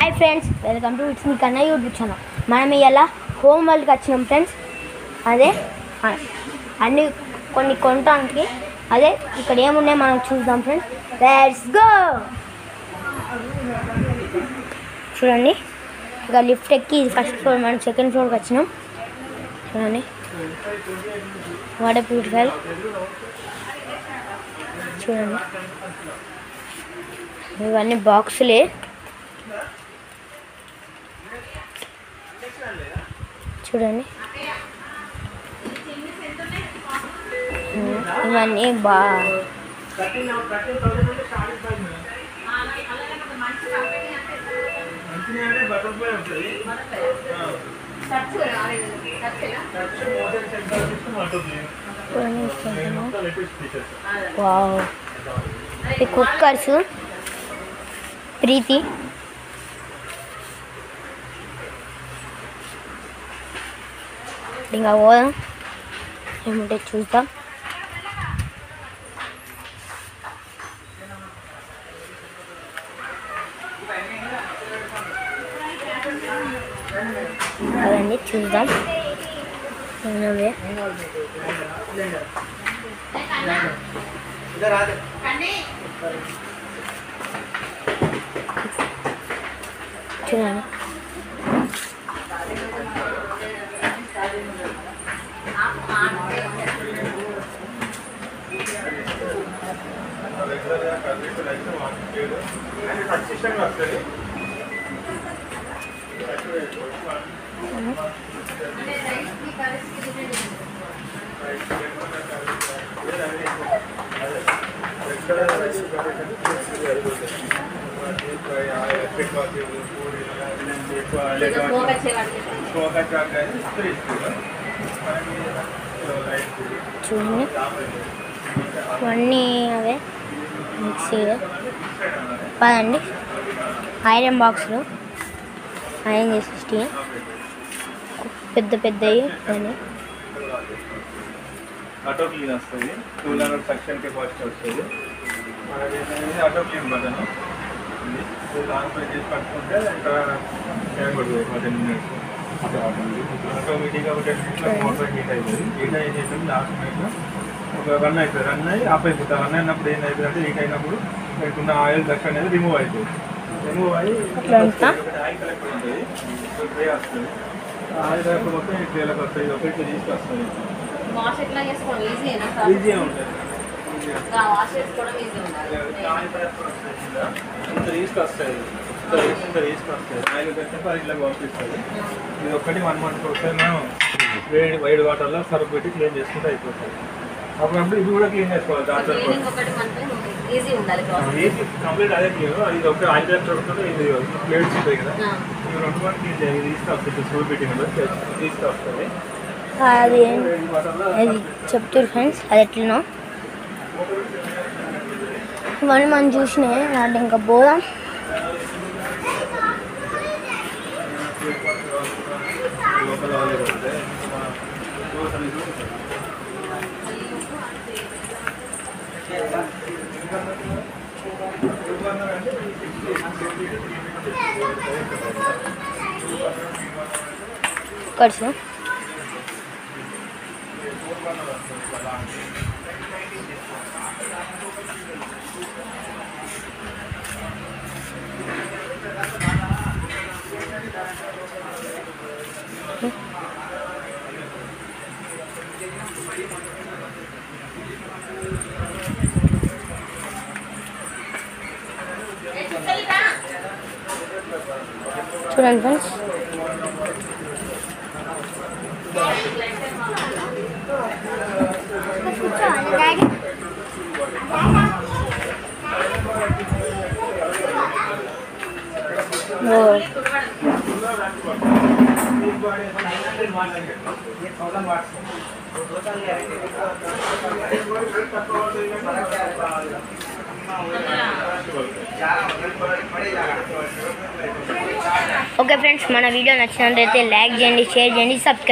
hi friends welcome to it's me Kanna YouTube channel మనం ఇలా home work వచ్చినాం friends అదే అన్ని కొన్ని కొనడానికి అదే ఇక్కడ ఏమున్నాయి మనం చూద్దాం ఫ్రెండ్స్ లెట్స్ గో చూడండి ఇక లిఫ్ట్ ఎక్కి ఫస్ట్ ఫ్లోర్ మనం సెకండ్ ఫ్లోర్కి వచ్చినాం చూడండి వాటర్ ప్యూరిఫైయర్ చూడండి ఇవన్నీ బాక్సులే చూడండి ఇవన్నీ వావ్ ఈ కుక్కర్స్ ప్రీతి ఇంకా పోదాం ఏమంటే చూద్దాం అవన్నీ చూద్దాం అవే చూడండి చూడండి ఇవన్నీ అవే మిక్సీలు పదండి ఐరన్ బాక్సులు ఐరన్ చేసి స్టీల్ పెద్ద పెద్దవి అని ఆటో క్లీన్ వస్తుంది 200 సెక్షన్ కెపాసిటీ వస్తుంది ఆటో క్లీన్ బటన్ దానిపై చేసి పట్టుకుంటే ఇక్కడ టైం పడుతుంది 10 మినిట్స్ ఆటోమేటిక్గా 10 మినిట్స్లో మోటార్ హీట్ అవుతుంది హీట్ అయ్యి చేస్తుంది లాస్ట్ మినిట్లో ఒక రన్ అవుతుంది రన్ అయ్యి ఆఫ్ అయిపోతుంది రన్ అయినప్పుడు ఏం అవుతుంది అంటే హీట్ అయినప్పుడు ఉన్న ఆయిల్ డస్ట్ అనేది రిమూవ్ అవుతుంది రిమూవ్ అయ్యి ఆయిల్ కలెక్టర్ ఉంటుంది ట్రే వస్తుంది ఆయిల్ కలెక్టర్ మొత్తం ఈ ట్రేలకు వస్తుంది ఒకటి తీసుకొస్తుంది ఈజీగా ఉంటుంది ఇంత తీసుకొస్తుంది ఆయిల్ పెట్టినప్పుడు అది ఇట్లా పంపిస్తుంది ఇది ఒక్కటి 1 మంత్ ఒకసారి మనం వైడ్ వాటర్లో సర్ఫ్ పెట్టి క్లీన్ చేసుకుంటే అయిపోతుంది అప్పుడప్పుడు ఇది కూడా క్లీన్ చేసుకోవాలి దాంట్లో కంప్లీట్ అదే క్లీన్ ఇది ఒక ఆయిల్ కలెక్టర్ ఇది ప్లేట్స్ ఉంటాయి కదా ఇవి 2 మంత్ క్లీన్ చేయాలి తీసుకొస్తుంది సూప్ పెట్టిన తీసుకొస్తుంది అది చెప్తారు ఫ్రెండ్స్ అది ఎట్లనో ఇవన్నీ మనం చూసినాయి అంటే ఇంకా పోదాం కర్సు చూడండి ఫ్రెండ్స్ ఓకే ఫ్రెండ్స్ మన వీడియో నచ్చినట్లయితే లైక్ చేయండి, షేర్ చేయండి, సబ్స్క్రైబ్